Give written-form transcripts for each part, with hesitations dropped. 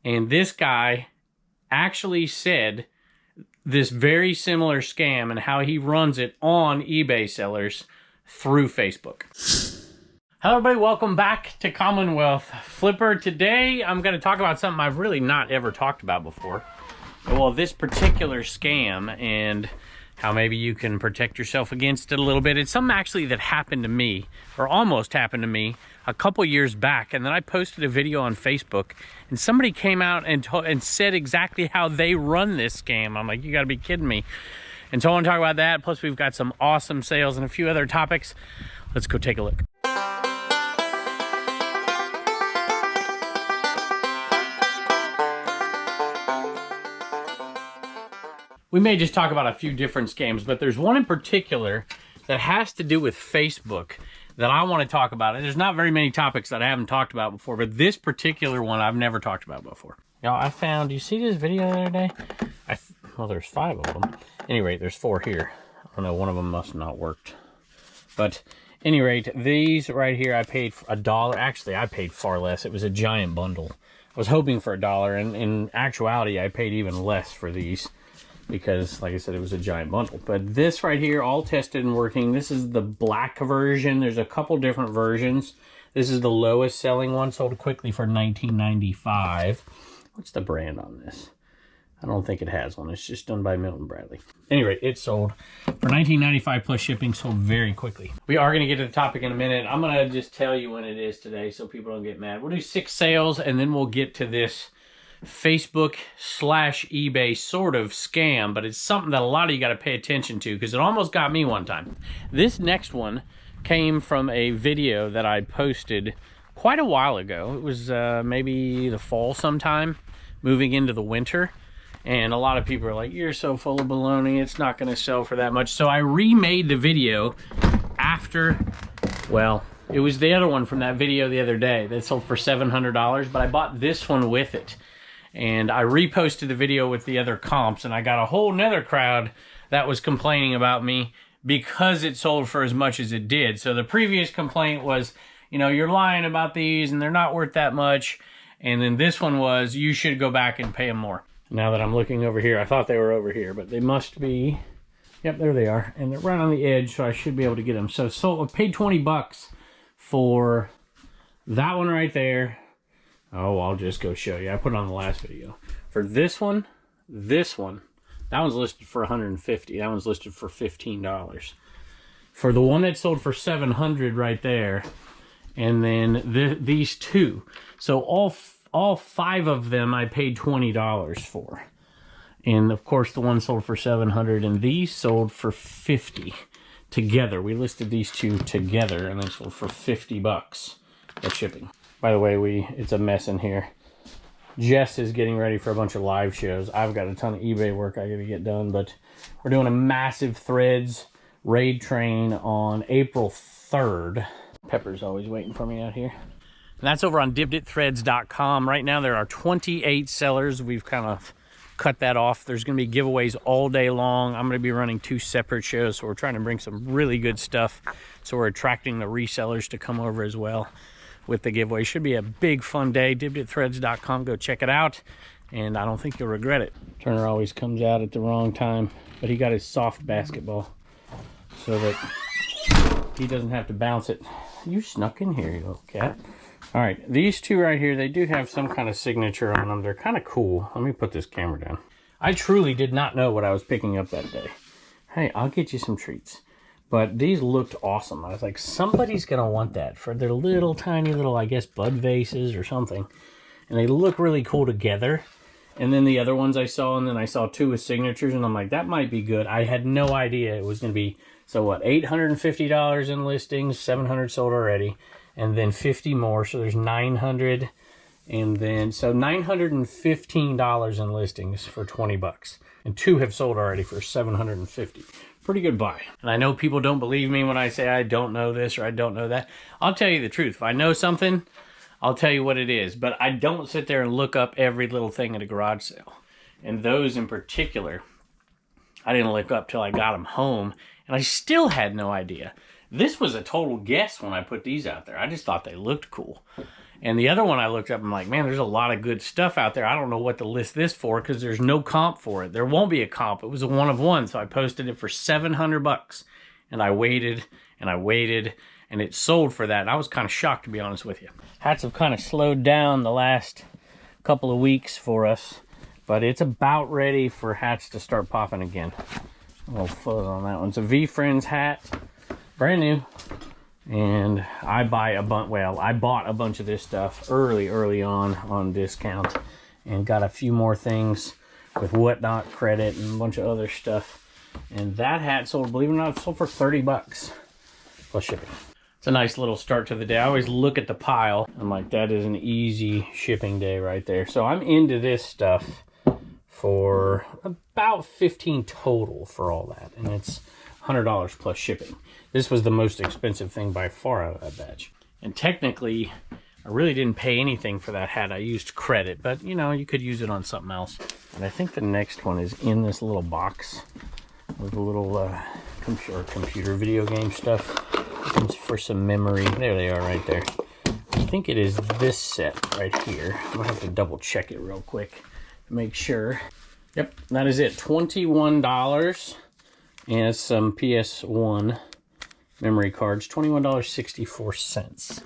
And this guy actually said this very similar scam and how he runs it on eBay sellers through Facebook. Hello everybody, welcome back to Commonwealth Flipper. Today I'm going to talk about something I've really not ever talked about before. Well, this particular scam and how maybe you can protect yourself against it a little bit. It's something actually that happened to me, or almost happened to me, a couple years back. And then I posted a video on Facebook and somebody came out and said exactly how they run this scam. I'm like, you gotta be kidding me. And so I want to talk about that. Plus we've got some awesome sales and a few other topics. Let's go take a look. We may just talk about a few different scams, but there's one in particular that has to do with Facebook that I want to talk about. And there's not very many topics that I haven't talked about before, but this particular one I've never talked about before. Y'all, I found, you see this video the other day? Well, there's 5 of them. Any rate, there's 4 here. I don't know, one of them must not worked. But any rate, these right here, I paid $1. Actually, I paid far less. It was a giant bundle. I was hoping for $1, and in actuality, I paid even less for these, because like I said, it was a giant bundle. But this right here, all tested and working. This is the black version. There's a couple different versions. This is the lowest selling one, sold quickly for $19.95. What's the brand on this? I don't think it has one. It's just done by Milton Bradley. Anyway, it sold for $19.95 plus shipping, sold very quickly. We are going to get to the topic in a minute. I'm going to just tell you when it is today so people don't get mad. We'll do 6 sales and then we'll get to this Facebook/eBay sort of scam, but it's something that a lot of you got to pay attention to because it almost got me one time. This next one came from a video that I posted quite a while ago. It was maybe the fall sometime, moving into the winter, and a lot of people are like, you're so full of baloney, it's not going to sell for that much. So I remade the video after, well, it was the other one from that video the other day that sold for $700, but I bought this one with it. And I reposted the video with the other comps, and I got a whole nother crowd that was complaining about me because it sold for as much as it did. So the previous complaint was, you know, you're lying about these and they're not worth that much. And then this one was, you should go back and pay them more. Now that I'm looking over here, I thought they were over here, but they must be, yep, there they are. And they're right on the edge, so I should be able to get them. So I paid 20 bucks for that one right there. Oh, I'll just go show you. I put it on the last video. For this one, that one's listed for $150. That one's listed for $15. For the one that sold for $700 right there, and then these 2. So all 5 of them I paid $20 for. And of course the one sold for $700 and these sold for $50 together. We listed these 2 together and they sold for $50 plus shipping. By the way, it's a mess in here. Jess is getting ready for a bunch of live shows. I've got a ton of eBay work I got to get done, but we're doing a massive threads raid train on April 3rd. Pepper's always waiting for me out here. And that's over on dibbeditthreads.com. Right now there are 28 sellers. We've kind of cut that off. There's going to be giveaways all day long. I'm going to be running 2 separate shows, so we're trying to bring some really good stuff. So we're attracting the resellers to come over as well with the giveaway. Should be a big fun day. dibbeditthreads.com. Go check it out, and I don't think you'll regret it. Turner always comes out at the wrong time, but he got his soft basketball so that he doesn't have to bounce it. You snuck in here, you little cat. All right, these 2 right here, they do have some kind of signature on them. They're kind of cool. Let me put this camera down. I truly did not know what I was picking up that day. Hey, I'll get you some treats. But these looked awesome. I was like, somebody's going to want that for their little tiny little, I guess, bud vases or something. And they look really cool together. And then the other ones I saw, and then I saw 2 with signatures, and I'm like, that might be good. I had no idea it was going to be, so what, $850 in listings, 700 sold already, and then 50 more, so there's 900, and then, so $915 in listings for 20 bucks. And 2 have sold already for 750. Pretty good buy. And I know people don't believe me when I say I don't know this or I don't know that. I'll tell you the truth. If I know something, I'll tell you what it is. But I don't sit there and look up every little thing at a garage sale. And those in particular, I didn't look up till I got them home. And I still had no idea. This was a total guess when I put these out there. I just thought they looked cool. And the other one I looked up, I'm like, man, there's a lot of good stuff out there. I don't know what to list this for because there's no comp for it. There won't be a comp. It was a one of one, so I posted it for $700. And I waited and I waited, and it sold for that. And I was kind of shocked, to be honest with you. Hats have kind of slowed down the last couple of weeks for us, but it's about ready for hats to start popping again. A little fuzz on that one. It's a V-Friends hat, brand new. And I bought a bunch of this stuff early on discount, and got a few more things with Whatnot credit and a bunch of other stuff. And that hat sold, believe it or not, it sold for $30 plus shipping. It's a nice little start to the day. I always look at the pile. I'm like, that is an easy shipping day right there. So I'm into this stuff for about $15 total for all that, and it's $100 plus shipping. This was the most expensive thing by far out of that batch. And technically, I really didn't pay anything for that hat. I used credit, but you know, you could use it on something else. And I think the next one is in this little box with a little computer video game stuff. It comes for some memory. There they are right there. I think it is this set right here. I'm gonna have to double check it real quick to make sure. Yep, that is it. $21 and some PS1 memory cards. $21.64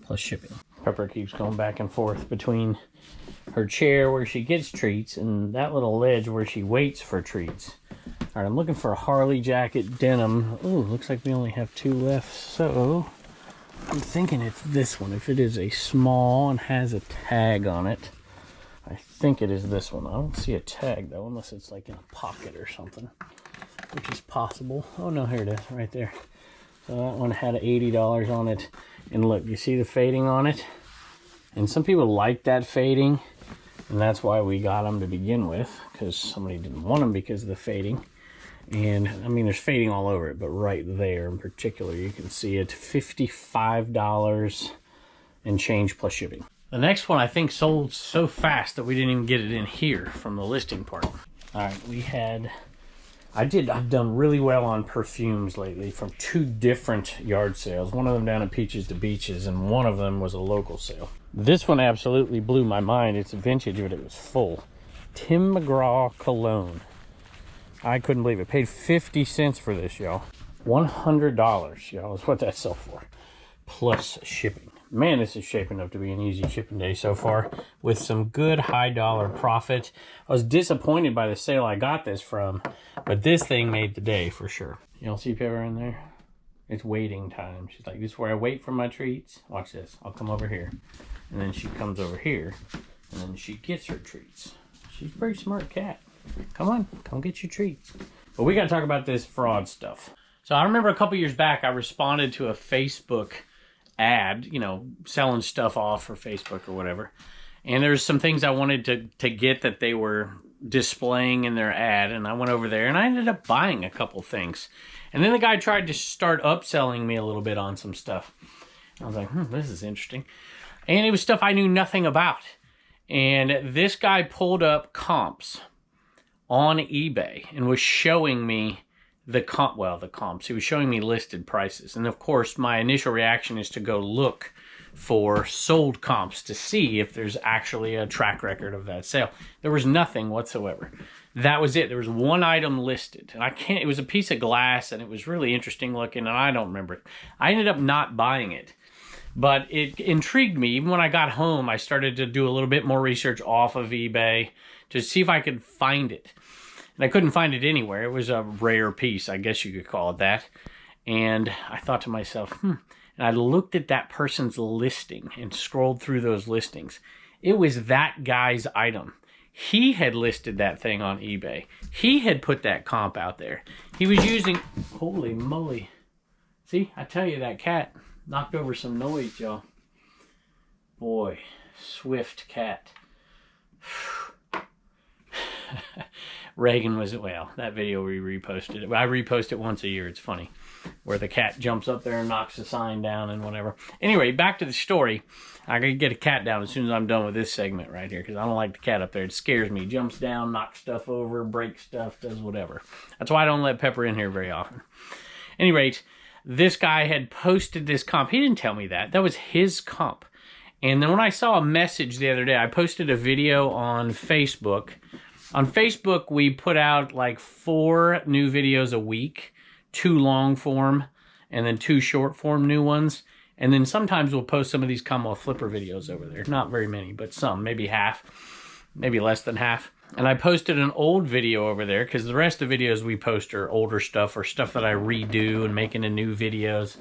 plus shipping. Pepper keeps going back and forth between her chair where she gets treats and that little ledge where she waits for treats. All right, I'm looking for a Harley jacket denim. Ooh, looks like we only have 2 left, so I'm thinking it's this one. If it is a small and has a tag on it, I think it is this one. I don't see a tag though, unless it's like in a pocket or something, which is possible. Oh no, here it is, right there. So that one had $80 on it. And look, you see the fading on it? And some people like that fading, and that's why we got them to begin with, because somebody didn't want them because of the fading. And I mean, there's fading all over it, but right there in particular, you can see it. $55 and change plus shipping. The next one I think sold so fast that we didn't even get it in here from the listing part. All right, we had... I've done really well on perfumes lately from 2 different yard sales. One of them down at Peaches to Beaches, and one of them was a local sale. This one absolutely blew my mind. It's vintage, but it was full. Tim McGraw cologne. I couldn't believe it. Paid 50 cents for this, y'all. $100, y'all, is what that sold for. Plus shipping. Man, this is shaping up to be an easy shipping day so far with some good high dollar profit. I was disappointed by the sale I got this from, but this thing made the day for sure. You don't see Pepper in there? It's waiting time. She's like, this is where I wait for my treats. Watch this. I'll come over here. And then she comes over here, and then she gets her treats. She's a pretty smart cat. Come on, come get your treats. But we got to talk about this fraud stuff. So I remember a couple years back, I responded to a Facebook ad, you know, selling stuff off for Facebook or whatever. And there's some things I wanted to get that they were displaying in their ad. And I went over there and I ended up buying a couple things. And then the guy tried to start upselling me a little bit on some stuff. I was like, this is interesting. And it was stuff I knew nothing about. And this guy pulled up comps on eBay and was showing me the comps. He was showing me listed prices. And of course, my initial reaction is to go look for sold comps to see if there's actually a track record of that sale. There was nothing whatsoever. That was it. There was one item listed. And it was a piece of glass and it was really interesting looking and I don't remember it. I ended up not buying it. But it intrigued me. Even when I got home, I started to do a little bit more research off of eBay to see if I could find it. And I couldn't find it anywhere. It was a rare piece, I guess you could call it that. And I thought to myself, And I looked at that person's listing and scrolled through those listings. It was that guy's item. He had listed that thing on eBay. He had put that comp out there. He was using, holy moly. See, I tell you, that cat knocked over some noise, y'all. Boy, swift cat. Reagan was, well, that video we reposted. I repost it once a year. It's funny. Where the cat jumps up there and knocks the sign down and whatever. Anyway, back to the story. I gotta get a cat down as soon as I'm done with this segment right here because I don't like the cat up there. It scares me. Jumps down, knocks stuff over, breaks stuff, does whatever. That's why I don't let Pepper in here very often. Any rate, this guy had posted this comp. He didn't tell me that. That was his comp. And then when I saw a message the other day, I posted a video on Facebook. On Facebook, we put out like 4 new videos a week, 2 long form, and then 2 short form new ones. And then sometimes we'll post some of these Commonwealth flipper videos over there. Not very many, but some, maybe half, maybe less than half. And I posted an old video over there because the rest of the videos we post are older stuff or stuff that I redo and make into new videos.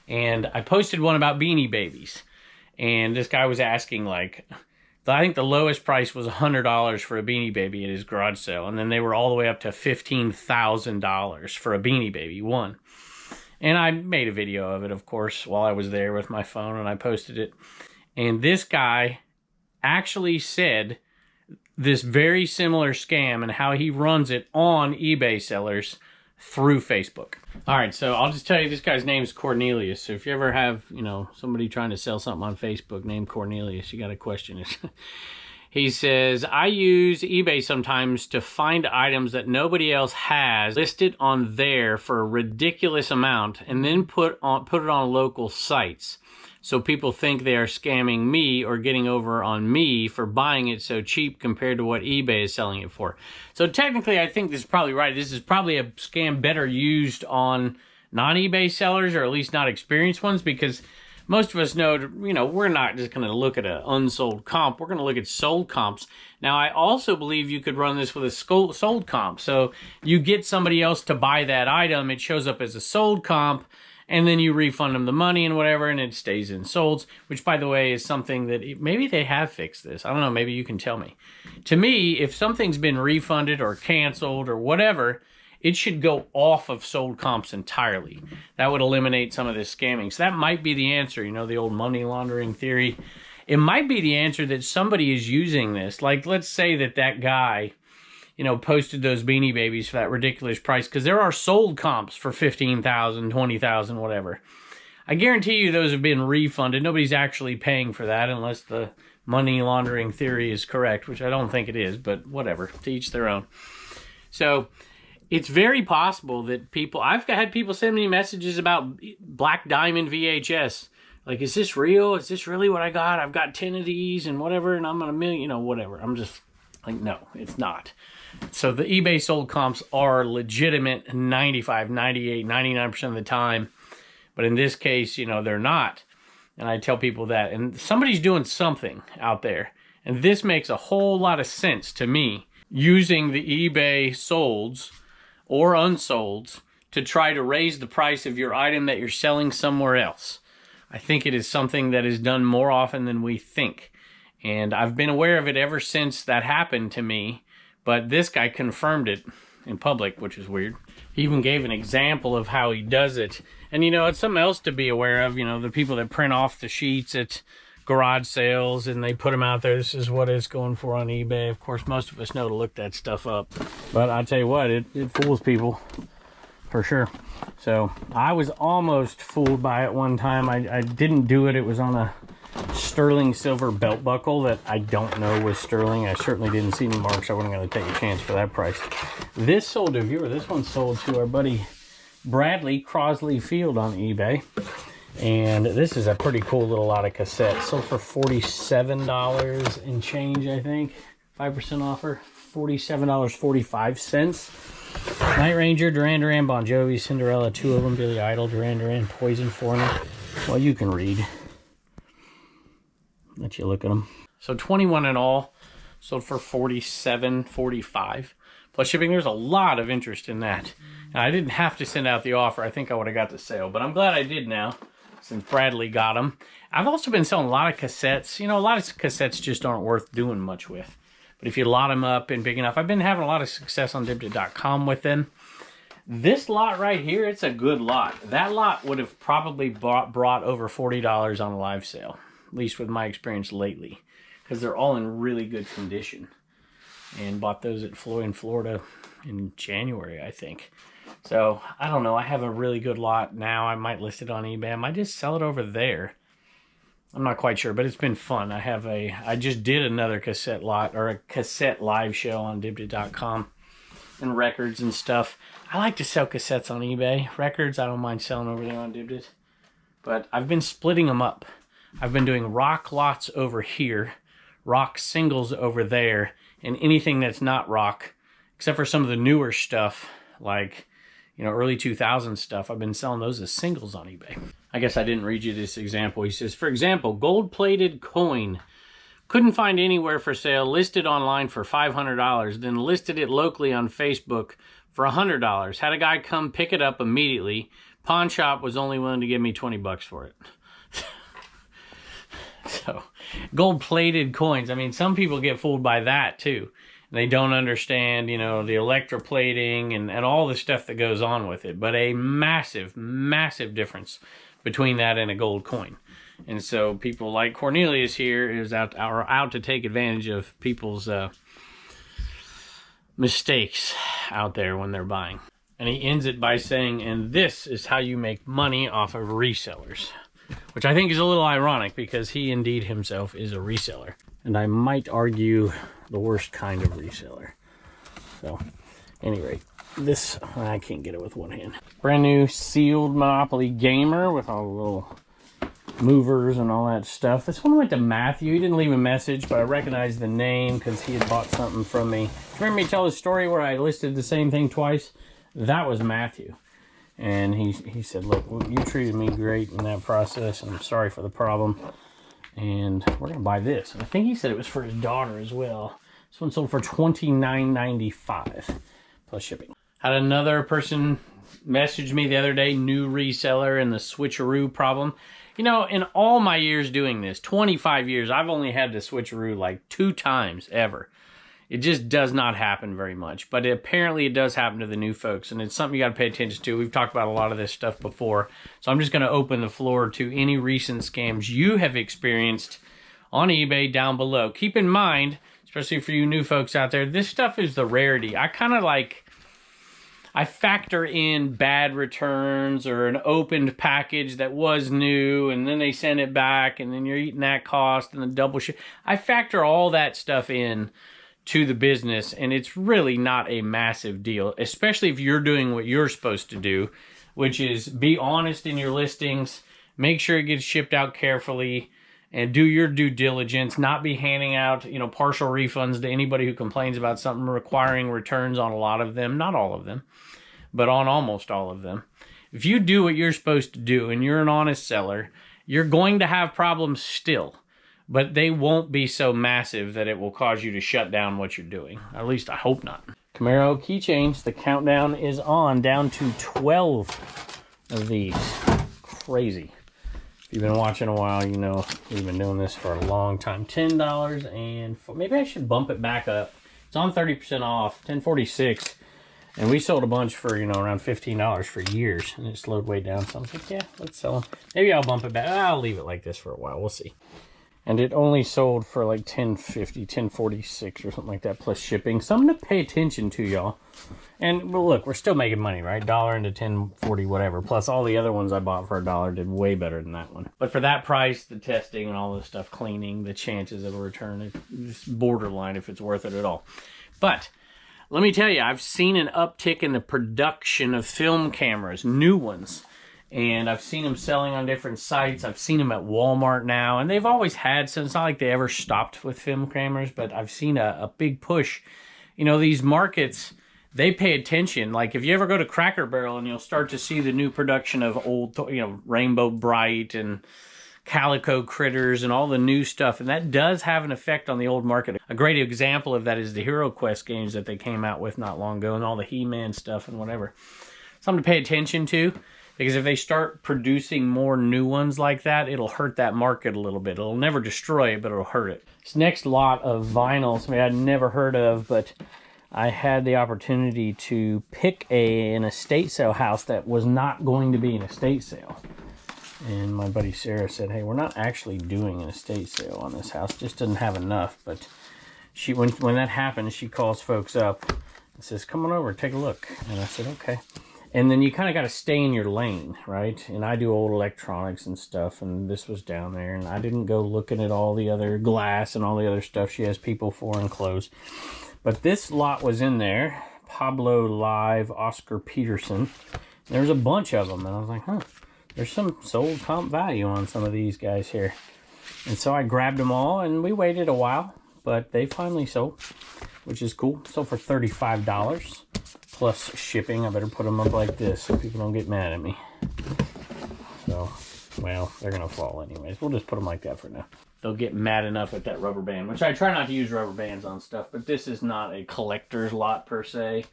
And I posted one about Beanie Babies. And this guy was asking, like, I think the lowest price was $100 for a Beanie Baby at his garage sale. And then they were all the way up to $15,000 for a Beanie Baby, one. And I made a video of it, of course, while I was there with my phone, and I posted it. And this guy actually said this very similar scam and how he runs it on eBay sellers through Facebook. All right, so I'll just tell you, this guy's name is Cornelius. So if you ever have, you know, somebody trying to sell something on Facebook named Cornelius, you got to question it. He says, I use eBay sometimes to find items that nobody else has listed on there for a ridiculous amount and then put it on local sites. So people think they are scamming me or getting over on me for buying it so cheap compared to what eBay is selling it for. So technically, I think this is probably right. This is probably a scam better used on non-eBay sellers, or at least not experienced ones, because most of us know, you know, we're not just going to look at an unsold comp. We're going to look at sold comps. Now, I also believe you could run this with a sold comp. So you get somebody else to buy that item. It shows up as a sold comp, and then you refund them the money and whatever, and it stays in solds, which, by the way, is something that maybe they have fixed this. I don't know. Maybe you can tell me. To me, if something's been refunded or canceled or whatever, it should go off of sold comps entirely. That would eliminate some of this scamming. So that might be the answer, you know, the old money laundering theory. It might be the answer that somebody is using this. Like, let's say that guy, you know, posted those Beanie Babies for that ridiculous price, because there are sold comps for $15,000, $20,000, whatever. I guarantee you those have been refunded. Nobody's actually paying for that unless the money laundering theory is correct, which I don't think it is, but whatever, to each their own. So it's very possible that I've had people send me messages about Black Diamond VHS. Like, is this real? Is this really what I got? I've got 10 of these and whatever, and I'm on a million, you know, whatever. I'm just like, no, it's not. So the eBay sold comps are legitimate 95, 98, 99% of the time. But in this case, you know, they're not. And I tell people that. And somebody's doing something out there. And this makes a whole lot of sense to me, using the eBay solds or unsolds to try to raise the price of your item that you're selling somewhere else. I think it is something that is done more often than we think. And I've been aware of it ever since that happened to me. But this guy confirmed it in public, which is weird. He even gave an example of how he does it. And, you know, it's something else to be aware of. You know, the people that print off the sheets at garage sales and they put them out there. This is what it's going for on eBay. Of course, most of us know to look that stuff up. But I tell you what, it fools people for sure. So I was almost fooled by it one time. I didn't do it. It was on a sterling silver belt buckle that I don't know was sterling. I certainly didn't see any marks. I wasn't going to take a chance for that price. This sold to a viewer. This one sold to our buddy Bradley Crosley Field on eBay. And this is a pretty cool little lot of cassettes. Sold for $47 and change, I think. 5% offer. $47.45. Night Ranger, Duran Duran, Bon Jovi, Cinderella, 2 of them, Billy Idol, Duran Duran, Poison, Foreigner. Well, you can read. Let you look at them. So 21 in all, sold for $47.45 plus shipping. There's a lot of interest in that. And I didn't have to send out the offer. I think I would have got the sale, but I'm glad I did now since Bradley got them. I've also been selling a lot of cassettes. You know, a lot of cassettes just aren't worth doing much with. But if you lot them up and big enough, I've been having a lot of success on Dipdit.com with them. This lot right here, it's a good lot. That lot would have probably brought over $40 on a live sale, at least with my experience lately, because they're all in really good condition. And bought those at Floyd, Florida in January, I think. So, I don't know. I have a really good lot now. I might list it on eBay. I might just sell it over there. I'm not quite sure, but it's been fun. I just did another cassette lot, or a cassette live show on Dipdit.com, and records and stuff. I like to sell cassettes on eBay. Records, I don't mind selling over there on Dipdit. But I've been splitting them up. I've been doing rock lots over here, rock singles over there, and anything that's not rock, except for some of the newer stuff, like, you know, early 2000s stuff, I've been selling those as singles on eBay. I guess I didn't read you this example. He says, for example, gold-plated coin. Couldn't find anywhere for sale, listed online for $500, then listed it locally on Facebook for $100. Had a guy come pick it up immediately. Pawn shop was only willing to give me 20 bucks for it. So, gold-plated coins. I mean, some people get fooled by that too. They don't understand, you know, the electroplating and all the stuff that goes on with it. But a massive, massive difference between that and a gold coin. And so people like Cornelius here are out to take advantage of people's mistakes out there when they're buying. And he ends it by saying, and this is how you make money off of resellers. Which I think is a little ironic because he indeed himself is a reseller. And I might argue the worst kind of reseller. So, anyway, this, I can't get it with one hand. Brand new sealed Monopoly Gamer with all the little movers and all that stuff. This one went to Matthew. He didn't leave a message, but I recognized the name because he had bought something from me. Remember me tell the story where I listed the same thing twice? That was Matthew. And he said, look, you treated me great in that process, and I'm sorry for the problem. And we're going to buy this. And I think he said it was for his daughter as well. This one sold for $29.95 plus shipping. Had another person message me the other day, new reseller and the switcheroo problem. You know, in all my years doing this, 25 years, I've only had the switcheroo like 2 times ever. It just does not happen very much, but apparently it does happen to the new folks, and it's something you got to pay attention to. We've talked about a lot of this stuff before, so I'm just going to open the floor to any recent scams you have experienced on eBay down below. Keep in mind, especially for you new folks out there, this stuff is the rarity. I factor in bad returns or an opened package that was new, and then they send it back, and then you're eating that cost and the double ship. I factor all that stuff in to the business, and it's really not a massive deal, especially if you're doing what you're supposed to do, which is be honest in your listings, make sure it gets shipped out carefully, and do your due diligence, not be handing out, you know, partial refunds to anybody who complains about something, requiring returns on a lot of them, not all of them, but on almost all of them. If you do what you're supposed to do and you're an honest seller, you're going to have problems still. But they won't be so massive that it will cause you to shut down what you're doing. At least I hope not. Camaro keychains, the countdown is on, down to 12 of these. Crazy. If you've been watching a while, you know we've been doing this for a long time. $10 and maybe I should bump it back up. It's on 30% off, $10.46. And we sold a bunch for, you know, around $15 for years. And it slowed way down. So I was like, yeah, let's sell them. Maybe I'll bump it back. I'll leave it like this for a while. We'll see. And it only sold for like $10.50, $10.46 or something like that, plus shipping. Something to pay attention to, y'all. And well, look, we're still making money, right? $1 into $10.40, whatever. Plus all the other ones I bought for $1 did way better than that one. But for that price, the testing and all this stuff, cleaning, the chances of a return, it's borderline if it's worth it at all. But let me tell you, I've seen an uptick in the production of film cameras, new ones. And I've seen them selling on different sites. I've seen them at Walmart now. And they've always had, so it's not like they ever stopped with film cameras, but I've seen a big push. You know, these markets, they pay attention. Like if you ever go to Cracker Barrel and you'll start to see the new production of old, you know, Rainbow Bright and Calico Critters and all the new stuff. And that does have an effect on the old market. A great example of that is the Hero Quest games that they came out with not long ago and all the He-Man stuff and whatever. Something to pay attention to. Because if they start producing more new ones like that, it'll hurt that market a little bit. It'll never destroy it, but it'll hurt it. This next lot of vinyls, I mean, I'd never heard of, but I had the opportunity to pick an estate sale house that was not going to be an estate sale. And my buddy Sarah said, hey, we're not actually doing an estate sale on this house. Just doesn't have enough. But she, when that happens, she calls folks up and says, come on over, take a look. And I said, okay. And then you kind of got to stay in your lane, right? And I do old electronics and stuff, and this was down there. And I didn't go looking at all the other glass and all the other stuff she has people for and clothes. But this lot was in there. Pablo Live, Oscar Peterson. There's a bunch of them. And I was like, huh, there's some sold comp value on some of these guys here. And so I grabbed them all, and we waited a while, but they finally sold, which is cool. Sold for $35 plus shipping. I better put them up like this so people don't get mad at me. So, well, they're going to fall anyways. We'll just put them like that for now. They'll get mad enough at that rubber band, which I try not to use rubber bands on stuff, but this is not a collector's lot per se.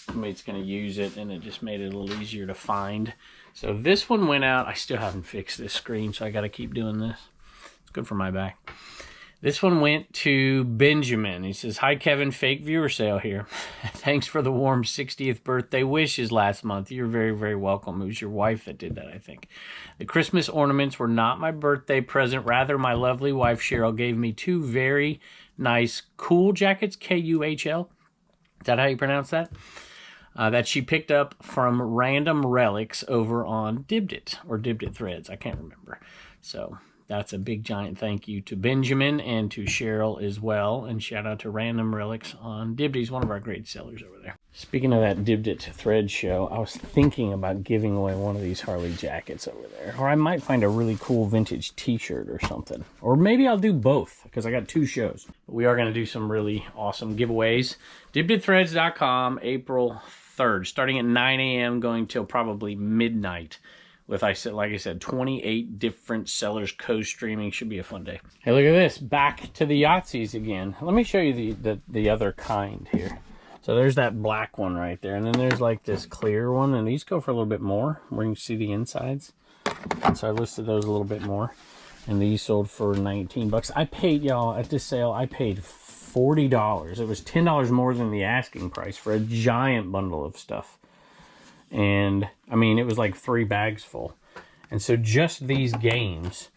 Somebody's going to use it, and it just made it a little easier to find. So this one went out. I still haven't fixed this screen, so I got to keep doing this. It's good for my back. This one went to Benjamin. He says, "Hi, Kevin, fake viewer sale here. Thanks for the warm 60th birthday wishes last month. You're very, very welcome." It was your wife that did that, I think. "The Christmas ornaments were not my birthday present. Rather, my lovely wife, Cheryl, gave me two very nice cool jackets, K-U-H-L. Is that how you pronounce that? That she picked up from Random Relics over on Dibdit, or Dibdit Threads. I can't remember. So that's a big giant thank you to Benjamin and to Cheryl as well. And shout out to Random Relics on Dibdit. He's one of our great sellers over there. Speaking of that Dibdit Thread show, I was thinking about giving away one of these Harley jackets over there. Or I might find a really cool vintage t-shirt or something. Or maybe I'll do both, because I got two shows. But we are going to do some really awesome giveaways. DibditThreads.com, April 3rd, starting at 9 a.m., going till probably midnight. With, like I said, 28 different sellers co-streaming. Should be a fun day. Hey, look at this. Back to the Yahtzees again. Let me show you the other kind here. So there's that black one right there. And then there's like this clear one. And these go for a little bit more, where you can see the insides. So I listed those a little bit more. And these sold for 19 bucks. I paid, y'all, at this sale, I paid $40. It was $10 more than the asking price for a giant bundle of stuff. And I mean, it was like 3 bags full. And so just these games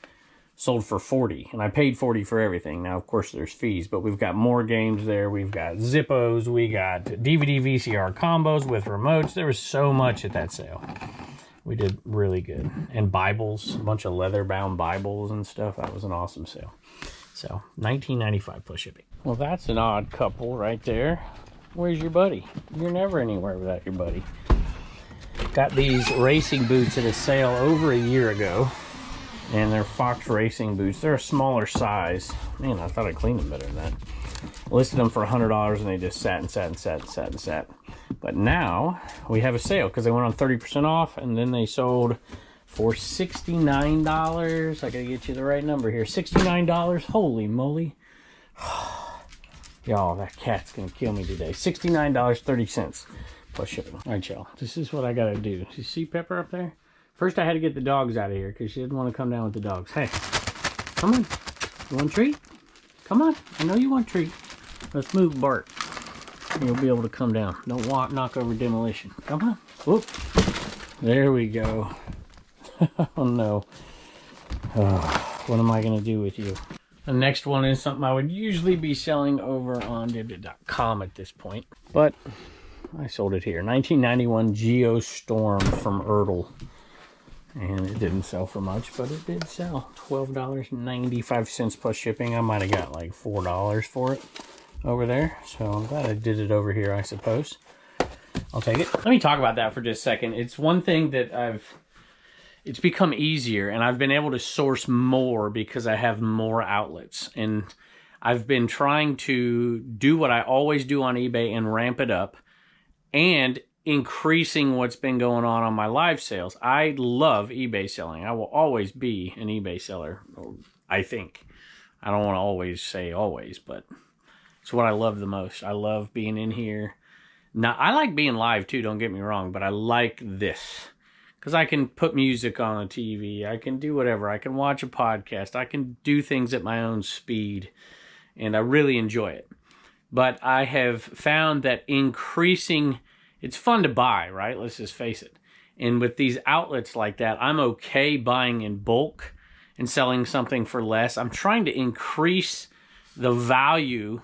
sold for $40, and I paid $40 for everything. Now, of course, there's fees, but we've got more games there. We've got Zippos, we got DVD VCR combos with remotes. There was so much at that sale. We did really good. And Bibles, a bunch of leather-bound Bibles and stuff. That was an awesome sale. So $19.95 plus shipping. Well, that's an odd couple right there. Where's your buddy? You're never anywhere without your buddy. Got these racing boots at a sale over a year ago, and they're Fox racing boots. They're a smaller size. Man, I thought I cleaned them better than that. Listed them for $100, and they just sat and sat and sat and sat and sat. But now we have a sale because they went on 30% off, and then they sold for $69. I gotta get you the right number here. $69. Holy moly. Y'all, that cat's gonna kill me today. $69.30. Plus shipping. All right, y'all. This is what I gotta do. You see Pepper up there? First, I had to get the dogs out of here because she didn't want to come down with the dogs. Hey, come on. You want a treat? Come on. I know you want a treat. Let's move, Bart. You'll be able to come down. Don't knock over demolition. Come on. Whoop. There we go. Oh no. Oh, what am I gonna do with you? The next one is something I would usually be selling over on Dibdit.com at this point, but I sold it here. 1991 Geostorm from Ertl. And it didn't sell for much, but it did sell. $12.95 plus shipping. I might have got like $4 for it over there. So I'm glad I did it over here, I suppose. I'll take it. Let me talk about that for just a second. It's one thing that it's become easier, and I've been able to source more because I have more outlets. And I've been trying to do what I always do on eBay and ramp it up, and increasing what's been going on my live sales. I love eBay selling. I will always be an eBay seller, I think. I don't want to always say always, but it's what I love the most. I love being in here. Now, I like being live too, don't get me wrong, but I like this because I can put music on the TV. I can do whatever. I can watch a podcast. I can do things at my own speed, and I really enjoy it. But I have found that increasing, it's fun to buy, right? Let's just face it. And with these outlets like that, I'm okay buying in bulk and selling something for less. I'm trying to increase the value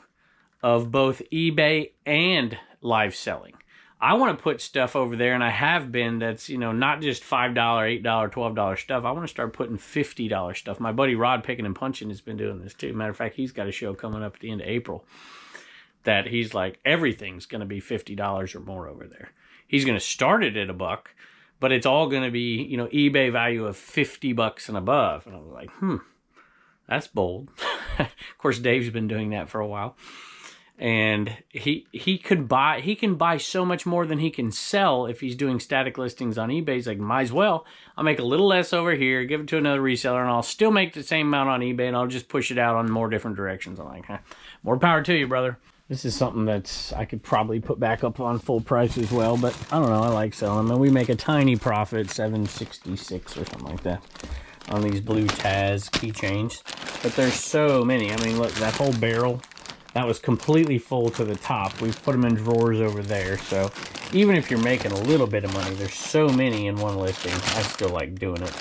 of both eBay and live selling. I want to put stuff over there, and I have been, that's, not just $5, $8, $12 stuff. I want to start putting $50 stuff. My buddy Rod Picking and Punching has been doing this too. Matter of fact, he's got a show coming up at the end of April that he's like, everything's going to be $50 or more over there. He's going to start it at $1, but it's all going to be, eBay value of $50 and above. And I was like, That's bold. Of course, Dave's been doing that for a while. And he can buy so much more than he can sell if he's doing static listings on eBay. He's like, might as well. I'll make a little less over here, give it to another reseller, and I'll still make the same amount on eBay, and I'll just push it out on more different directions. I'm like, huh, more power to you, brother. This is something that's I could probably put back up on full price as well, but I don't know. I like selling them, and we make a tiny profit, $7.66 or something like that, on these blue Taz keychains. But there's so many. I mean, look, that whole barrel. That was completely full to the top. We've put them in drawers over there. So even if you're making a little bit of money, there's so many in one listing. I still like doing it.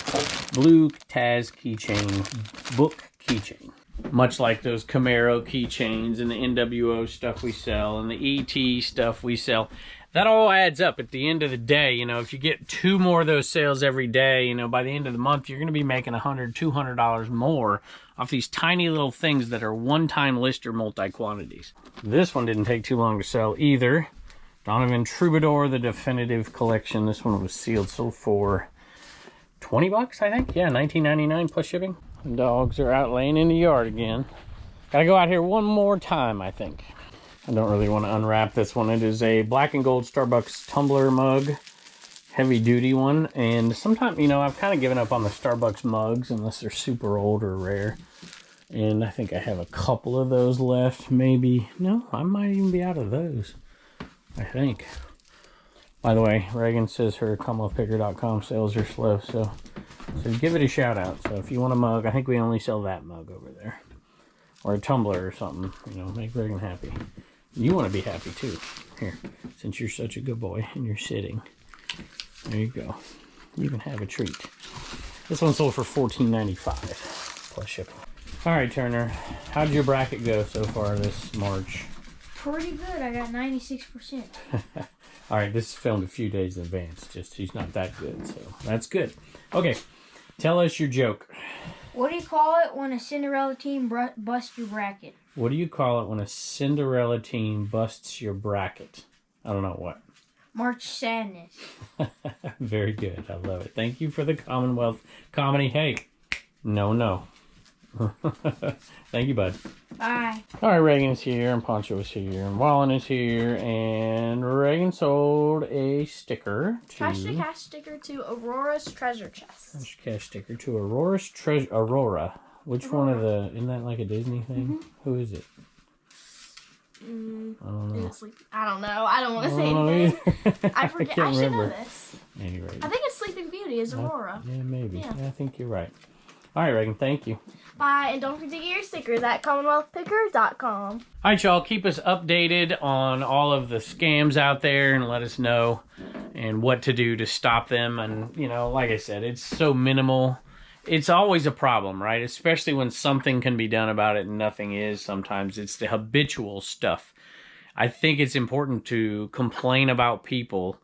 Blue Taz keychain, book keychain. Much like those Camaro keychains and the NWO stuff we sell and the ET stuff we sell. That all adds up at the end of the day. You know, if you get 2 more of those sales every day, you know, by the end of the month, you're going to be making $100, $200 more off these tiny little things that are one-time lister multi-quantities. This one didn't take too long to sell either. Donovan Troubadour, the definitive collection. This one was sealed, sold for 20 bucks, I think. Yeah, $19.99 plus shipping. The dogs are out laying in the yard again. Gotta go out here one more time, I think. I don't really want to unwrap this one. It is a black and gold Starbucks tumbler mug, heavy duty one. And sometimes, you know, I've kind of given up on the Starbucks mugs unless they're super old or rare. And I think I have a couple of those left. Maybe, no, I might even be out of those, I think. By the way, Reagan says her CommonwealthPicker.com sales are slow, so give it a shout out. So if you want a mug, I think we only sell that mug over there. Or a tumbler or something, you know, make Reagan happy. You want to be happy too. Here, since you're such a good boy and you're sitting. There you go. You can have a treat. This one sold for $14.95 plus shipping. All right, Turner, how did your bracket go so far this March? Pretty good. I got 96%. All right, this is filmed a few days in advance. Just he's not that good, so that's good. Okay, tell us your joke. What do you call it when a Cinderella team busts your bracket? What do you call it when a Cinderella team busts your bracket? I don't know what. March Sadness. Very good. I love it. Thank you for the Commonwealth comedy. Hey, no. Thank you, bud. Bye. All right, Reagan is here, and Poncho is here, and Wallen is here, and Reagan sold a sticker to... Cash sticker to Aurora's Treasure Chest. Cash sticker to Aurora's Treasure... Aurora. Which one of the... Isn't that like a Disney thing? Mm-hmm. Who is it? I don't know. I don't know. I don't want to say anything. I forget. I should know this. Anyway. I think it's Sleeping Beauty is Aurora. Yeah, maybe. Yeah. I think you're right. All right, Reagan, thank you. Bye, and don't forget to get your stickers at CommonwealthPicker.com. All right, y'all, keep us updated on all of the scams out there and let us know and what to do to stop them. And, you know, like I said, it's so minimal. It's always a problem, right? Especially when something can be done about it and nothing is. Sometimes it's the habitual stuff. I think it's important to complain about people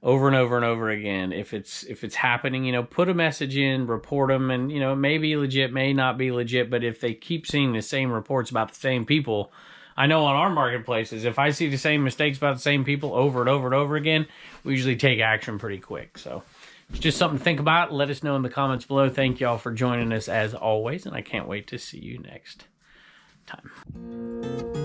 over and over and over again. If it's happening, you know, put a message in, report them, and, you know, it may be legit, may not be legit, but if they keep seeing the same reports about the same people, I know on our marketplaces, if I see the same mistakes about the same people over and over and over again, we usually take action pretty quick. So it's just something to think about. Let us know in the comments below. Thank y'all for joining us as always, and I can't wait to see you next time.